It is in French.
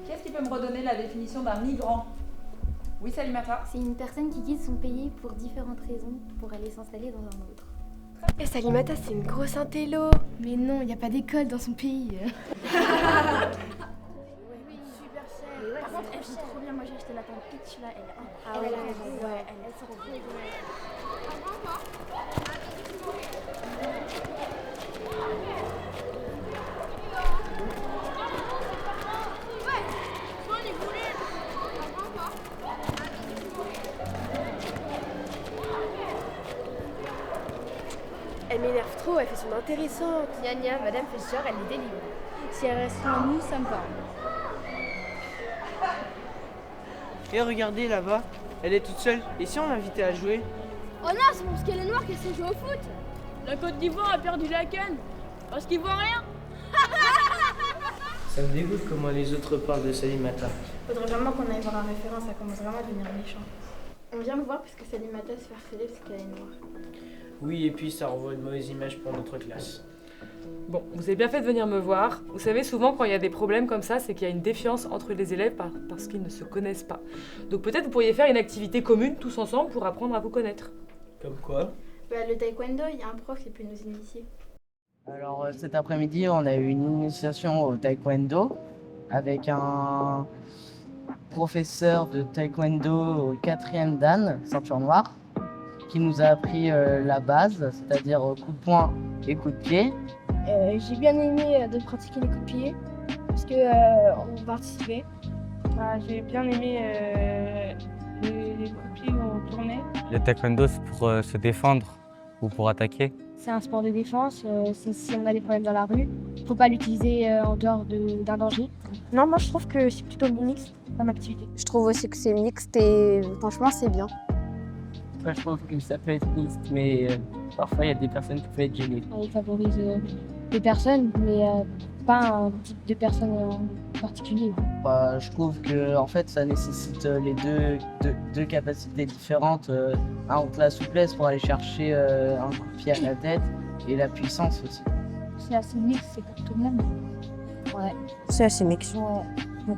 Qui est-ce qui peut me redonner la définition d'un migrant? Oui, Salimata. C'est une personne qui quitte son pays pour différentes raisons pour aller s'installer dans un autre. Et Salimata, c'est une grosse intello. Mais non, il n'y a pas d'école dans son pays. Super cher. Par contre, elle est trop bien. Moi, j'ai acheté la tente Peach là. Elle est incroyable. Ah ouais, Elle est trop bien. Elle m'énerve trop, elle fait son intéressante. Gna gna, Madame Fischer, elle est délivre. Si elle reste en nous, ça me parle. Et regardez là-bas, elle est toute seule. Et si on l'invitait à jouer? Oh non, c'est parce qu'elle est noire qu'elle sait jouer au foot. La Côte d'Ivoire a perdu la canne. Parce qu'ils voient rien. Ça me dégoûte comment les autres parlent de Salimata. Faudrait vraiment qu'on aille voir un référent, ça commence vraiment à devenir méchant. On vient me voir parce que Salimata se fait harceler parce qu'elle est noire. Oui, et puis ça renvoie une mauvaise image pour notre classe. Bon, vous avez bien fait de venir me voir. Vous savez, souvent quand il y a des problèmes comme ça, c'est qu'il y a une défiance entre les élèves parce qu'ils ne se connaissent pas. Donc peut-être vous pourriez faire une activité commune tous ensemble pour apprendre à vous connaître. Comme quoi? Le taekwondo, il y a un prof qui peut nous initier. Alors cet après-midi, on a eu une initiation au taekwondo avec un professeur de taekwondo au 4e dan, ceinture noire, qui nous a appris la base, c'est-à-dire coup de poing et coup de pied. J'ai bien aimé de pratiquer les coups de pied parce que on participait. J'ai bien aimé les coups de pied au tournée. Le taekwondo, c'est pour se défendre ou pour attaquer. C'est un sport de défense. Si on a des problèmes dans la rue, faut pas l'utiliser en dehors d'un danger. Non, moi je trouve que c'est plutôt mixte comme activité. Je trouve aussi que c'est mixte et franchement c'est bien. Moi, je trouve que ça peut être mixte, mais parfois il y a des personnes qui peuvent être gênées. Il favorise les personnes, mais pas un type de personne en particulier. Je trouve que en fait, ça nécessite les deux capacités différentes. Entre la souplesse pour aller chercher un coup de pied à la tête et la puissance aussi. C'est assez mixte, c'est pour tout le monde. Ouais. C'est assez mixte. Ouais.